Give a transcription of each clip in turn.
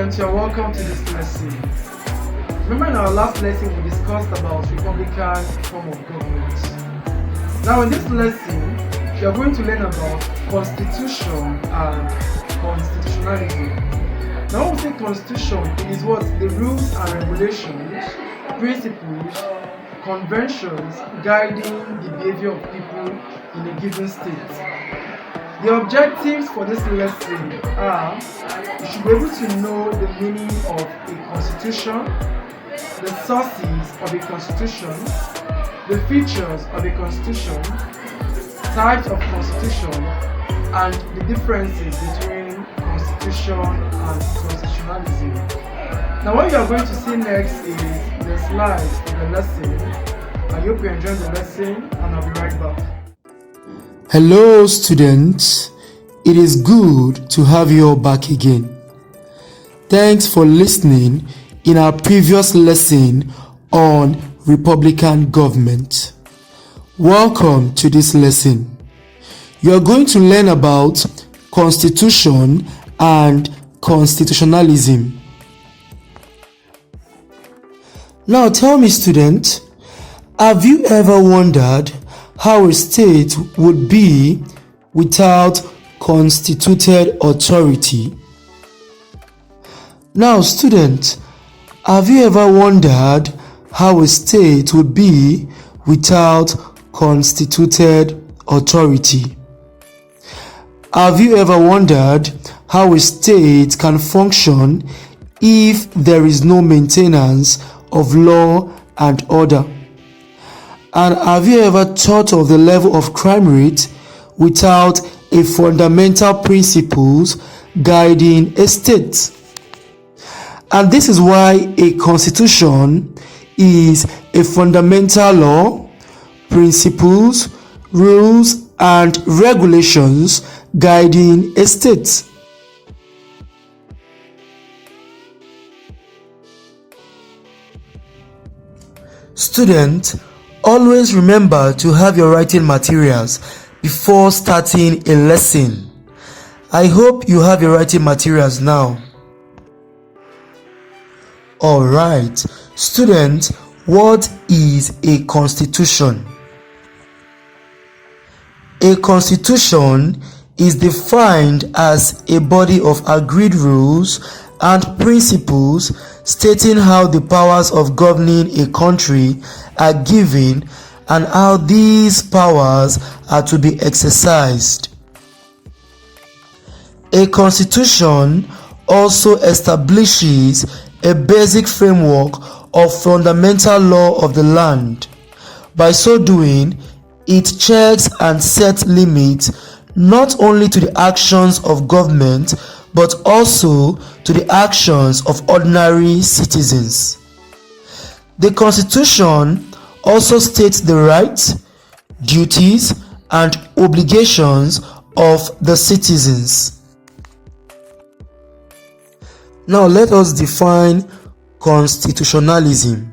students, you're welcome to this lesson. Remember in our last lesson we discussed about Republican form of government. Now in this lesson, you are going to learn about Constitution and Constitutionalism. Now when we say Constitution, it is what? The rules and regulations, principles, conventions guiding the behavior of people in a given state. The objectives for this lesson are: you should be able to know the meaning of a constitution, the sources of a constitution, the features of a constitution, types of constitution, and the differences between constitution and constitutionalism. Now what you are going to see next is the slides of the lesson. I hope you enjoy the lesson and I'll be right back. Hello students, it is good to have you all back again. Thanks for listening in our previous lesson on Republican government. Welcome to this lesson. You are going to learn about Constitution and Constitutionalism. Now tell me student, have you ever wondered how a state would be without constituted authority? Now student, have you ever wondered how a state would be without constituted authority? Have you ever wondered how a state can function if there is no maintenance of law and order? And have you ever thought of the level of crime rate without a fundamental principles guiding a state? And this is why a constitution is a fundamental law, principles, rules, and regulations guiding a state. Student, always remember to have your writing materials before starting a lesson. I hope you have your writing materials now. Alright, students, what is a constitution? A constitution is defined as a body of agreed rules and principles stating how the powers of governing a country are given and how these powers are to be exercised. A constitution also establishes a basic framework of fundamental law of the land. By so doing, it checks and sets limits not only to the actions of government but also to the actions of ordinary citizens. The Constitution also states the rights, duties, and obligations of the citizens. Now let us define constitutionalism.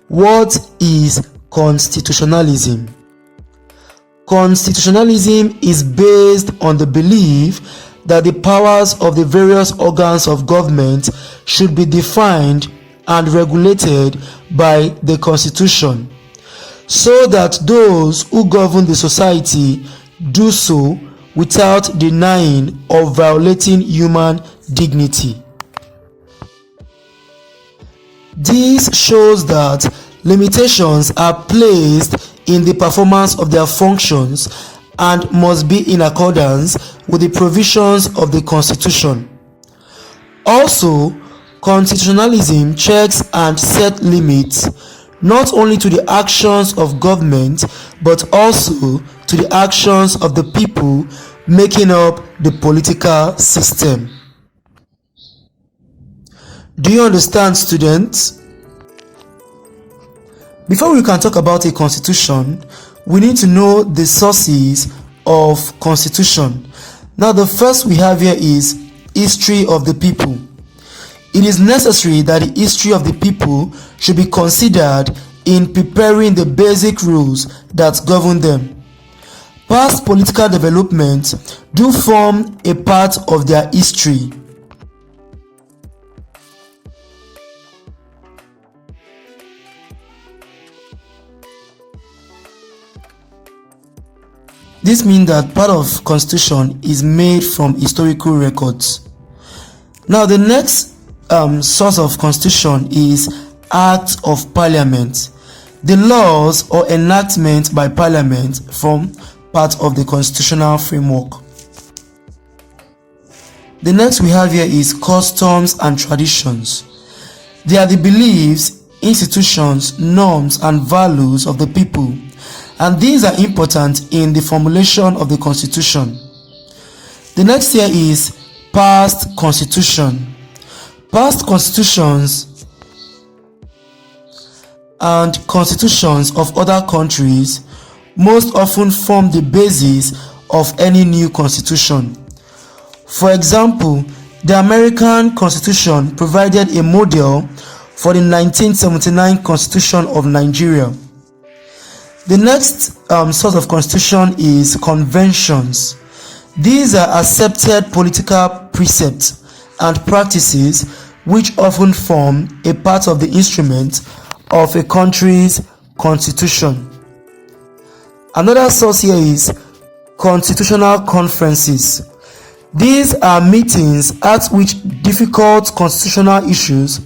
What is constitutionalism? Constitutionalism is based on the belief that the powers of the various organs of government should be defined and regulated by the Constitution, so that those who govern the society do so without denying or violating human dignity. This shows that limitations are placed in the performance of their functions and must be in accordance with the provisions of the Constitution. Also, constitutionalism checks and sets limits not only to the actions of government but also to the actions of the people making up the political system. Do you understand, students? Before we can talk about a constitution, we need to know the sources of constitution. Now the first we have here is history of the people. It is necessary that the history of the people should be considered in preparing the basic rules that govern them. Past political developments do form a part of their history. This means that part of constitution is made from historical records. Now the next source of constitution is Act of Parliament. The laws or enactment by Parliament form part of the constitutional framework. The next we have here is customs and traditions. They are the beliefs, institutions, norms, and values of the people, and these are important in the formulation of the constitution. The next here is past constitution. Past constitutions and constitutions of other countries most often form the basis of any new constitution. For example, the American Constitution provided a model for the 1979 Constitution of Nigeria. The next source of constitution is conventions. These are accepted political precepts and practices which often form a part of the instrument of a country's constitution. Another source here is constitutional conferences. These are meetings at which difficult constitutional issues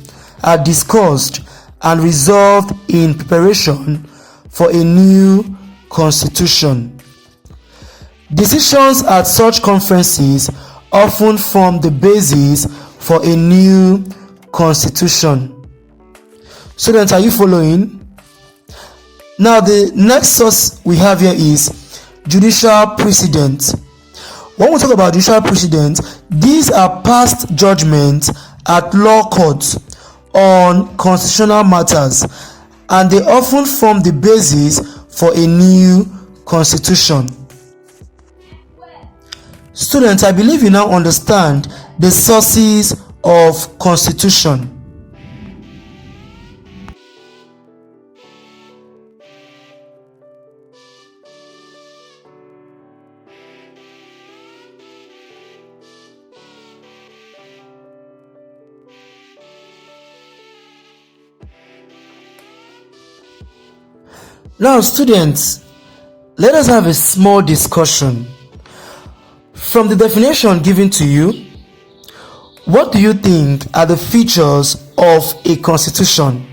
are discussed and resolved in preparation for a new constitution. Decisions at such conferences often form the basis for a new constitution. Students, are you following? Now the next source we have here is judicial precedent. When we talk about judicial precedent, these are past judgments at law courts on constitutional matters, and they often form the basis for a new constitution. Students, I believe you now understand the sources of constitution. Now, students, let us have a small discussion. From the definition given to you, what do you think are the features of a constitution?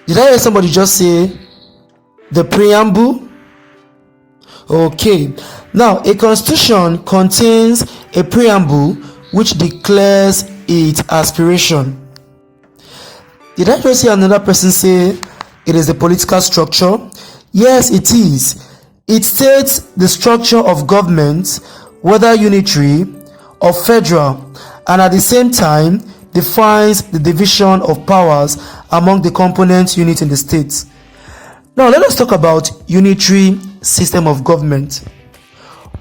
Did I hear somebody just say the preamble? Okay. Now, a constitution contains a preamble which declares its aspiration. Did I just hear another person say it is the political structure? Yes, it is. It states the structure of government, whether unitary or federal, and at the same time defines the division of powers among the component units in the states. Now let us talk about unitary system of government.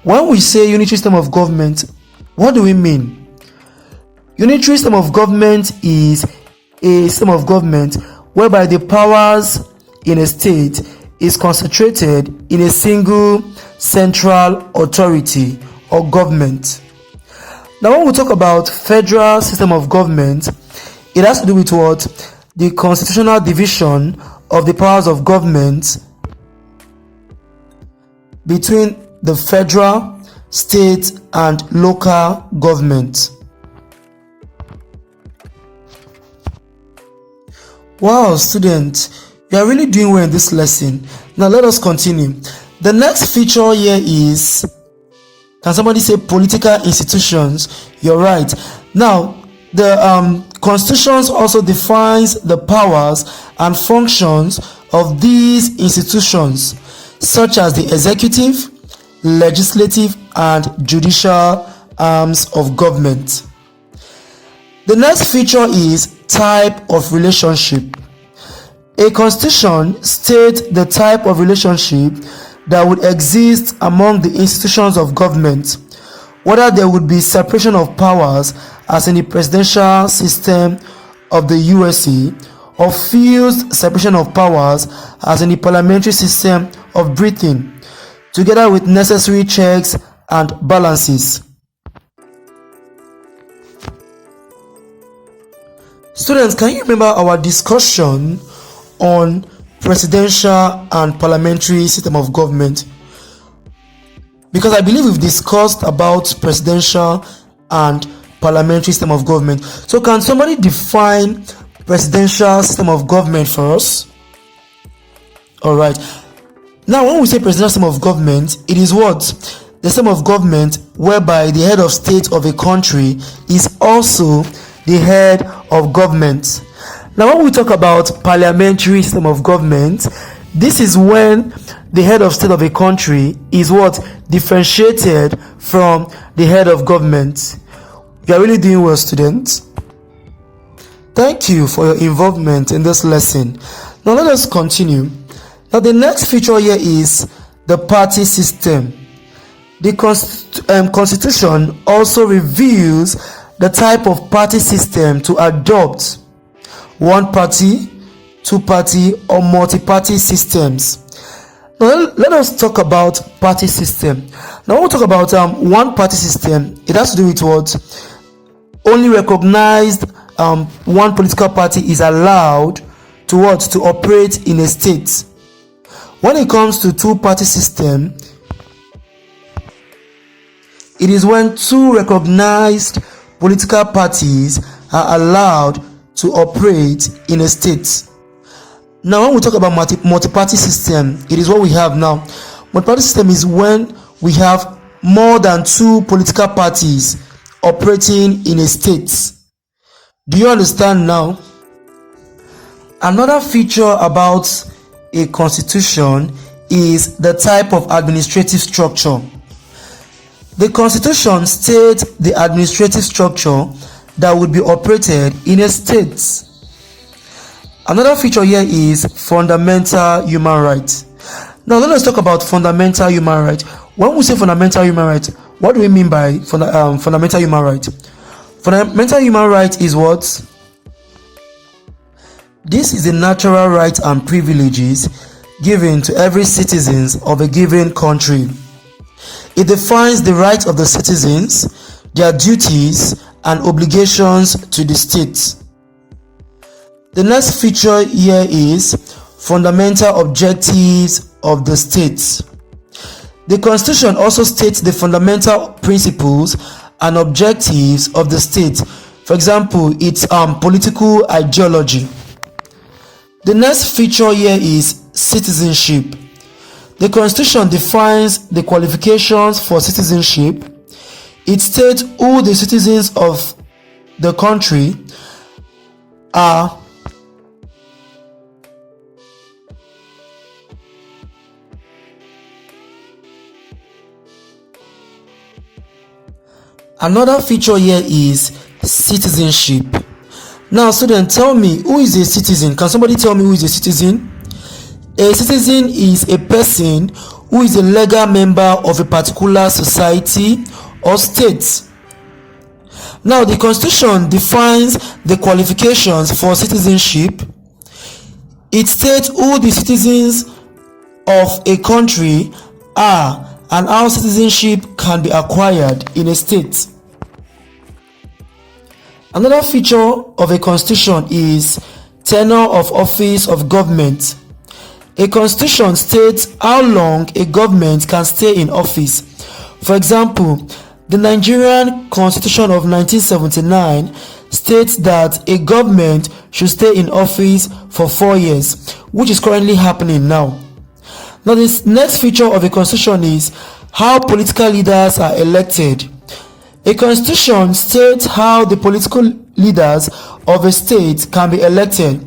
When we say unitary system of government, what do we mean? Unitary system of government is a system of government whereby the powers in a state is concentrated in a single central authority or government. Now when we talk about federal system of government, it has to do with what? The constitutional division of the powers of government between the federal, state, and local government. Wow, students, you are really doing well in this lesson. Now let us continue. The next feature here is, can somebody say political institutions? You're right. Now, the constitutions also defines the powers and functions of these institutions, such as the executive, legislative, and judicial arms of government. The next feature is type of relationship. A constitution states the type of relationship that would exist among the institutions of government, whether there would be separation of powers as in the presidential system of the USA, or fused separation of powers as in the parliamentary system of Britain, together with necessary checks and balances. Students, can you remember our discussion on presidential and parliamentary system of government? because I believe we've discussed about presidential and parliamentary system of government. So can somebody define presidential system of government for us? All right. Now, when we say presidential system of government, it is what? The system of government whereby the head of state of a country is also the head of government. Now, when we talk about parliamentary system of government, this is when the head of state of a country is what? Differentiated from the head of government. You are really doing well, students. Thank you for your involvement in this lesson. Now let us continue. Now the next feature here is the party system. The Constitution also reveals the type of party system to adopt: one party, two party, or multi-party systems. Now let us talk about party system. Now when we talk about one party system, it has to do with what? Only recognized one political party is allowed to what? To operate in a state. When it comes to two-party system, it is when two recognized political parties are allowed to operate in a state. Now when we talk about multi-party system, it is what we have now. Multi-party system is when we have more than two political parties operating in a state. Do you understand now? Another feature about a constitution is the type of administrative structure. The Constitution states the administrative structure that would be operated in a state. Another feature here is fundamental human rights. Now let us talk about fundamental human rights. When we say fundamental human rights, what do we mean by fundamental human rights? Fundamental human rights is what? This is the natural rights and privileges given to every citizen of a given country. It defines the rights of the citizens, their duties and obligations to the state. The next feature here is fundamental objectives of the state. The Constitution also states the fundamental principles and objectives of the state. For example, its political ideology. The next feature here is citizenship. The Constitution defines the qualifications for citizenship. It states who the citizens of the country are. Another feature here is citizenship. Now, students, tell me, who is a citizen? Can somebody tell me who is a citizen? A citizen is a person who is a legal member of a particular society or state. Now, the Constitution defines the qualifications for citizenship. It states who the citizens of a country are and how citizenship can be acquired in a state. Another feature of a constitution is tenure of office of government. A constitution states how long a government can stay in office. For example, the Nigerian Constitution of 1979 states that a government should stay in office for 4 years, which is currently happening now. Now, this next feature of a constitution is how political leaders are elected. A constitution states how the political leaders of a state can be elected.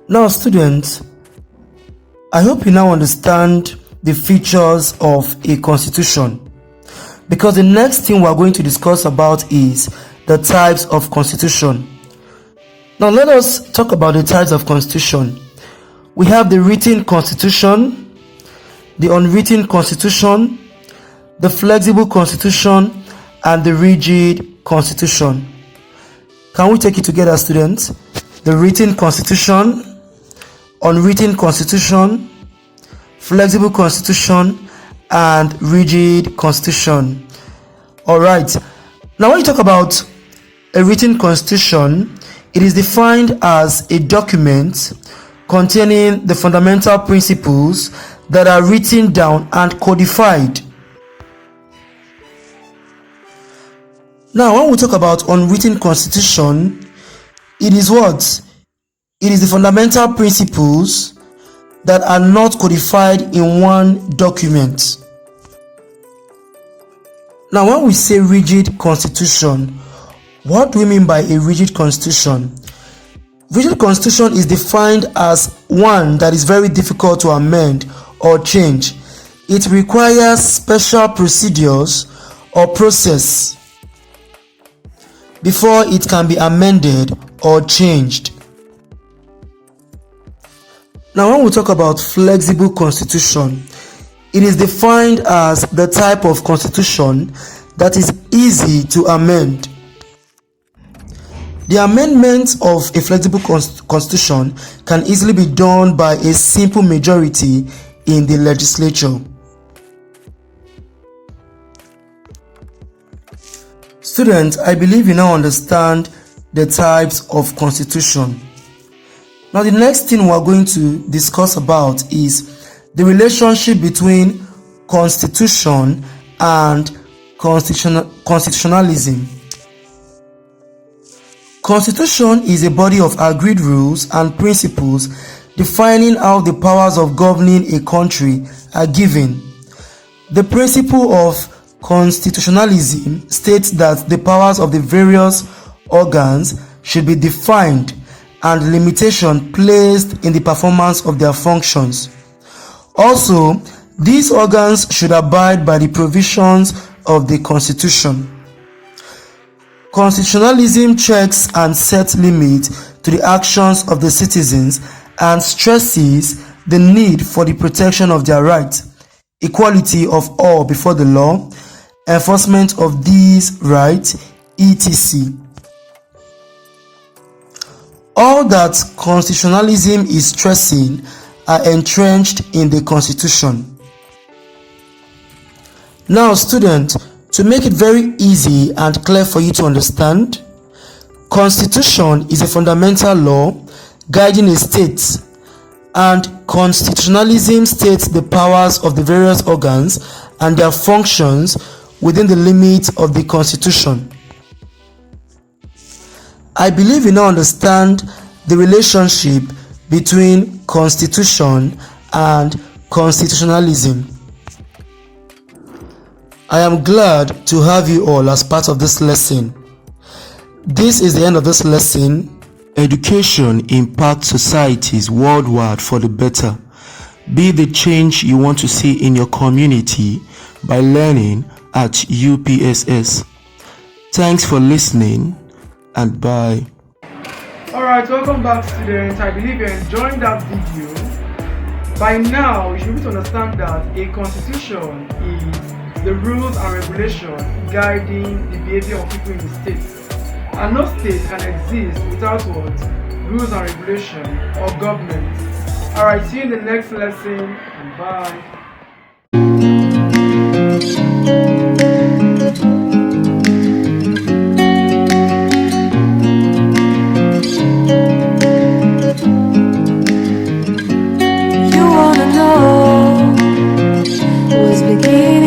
Now, students, I hope you now understand the features of a constitution, because the next thing we are going to discuss about is the types of constitution. Now, let us talk about the types of constitution. We have the written constitution, the unwritten constitution, the flexible constitution, and the rigid constitution. Can we take it together, students? The written constitution, unwritten constitution, flexible constitution, and rigid constitution. All right. Now, when you talk about a written constitution, it is defined as a document containing the fundamental principles that are written down and codified. Now, when we talk about unwritten constitution, it is what? It is the fundamental principles that are not codified in one document. Now, when we say rigid constitution, what do we mean by a rigid constitution? Rigid constitution is defined as one that is very difficult to amend or change. It requires special procedures or process before it can be amended or changed. Now, when we talk about flexible constitution, it is defined as the type of constitution that is easy to amend. The amendment of a flexible constitution can easily be done by a simple majority in the legislature. Students, I believe you now understand the types of constitution. Now, the next thing we are going to discuss about is the relationship between constitution and constitutionalism. Constitution is a body of agreed rules and principles defining how the powers of governing a country are given. The principle of constitutionalism states that the powers of the various organs should be defined and limitation placed in the performance of their functions. Also, these organs should abide by the provisions of the Constitution. Constitutionalism checks and sets limits to the actions of the citizens and stresses the need for the protection of their rights, equality of all before the law, enforcement of these rights, etc. All that constitutionalism is stressing are entrenched in the Constitution. Now, students, to make it very easy and clear for you to understand, Constitution is a fundamental law guiding a state, and constitutionalism states the powers of the various organs and their functions within the limits of the Constitution. I believe you now understand the relationship between Constitution and constitutionalism. I am glad to have you all as part of this lesson. This is the end of this lesson. Education impacts societies worldwide for the better. Be the change you want to see in your community by learning at UPSS. Thanks for listening and bye. Alright, welcome back, students. I believe you're enjoying that video. By now, you should be able to understand that a constitution is the rules and regulations guiding the behavior of people in the state. And no state can exist without what? Rules and regulation or government. Alright, see you in the next lesson and bye. You wanna know what's beginning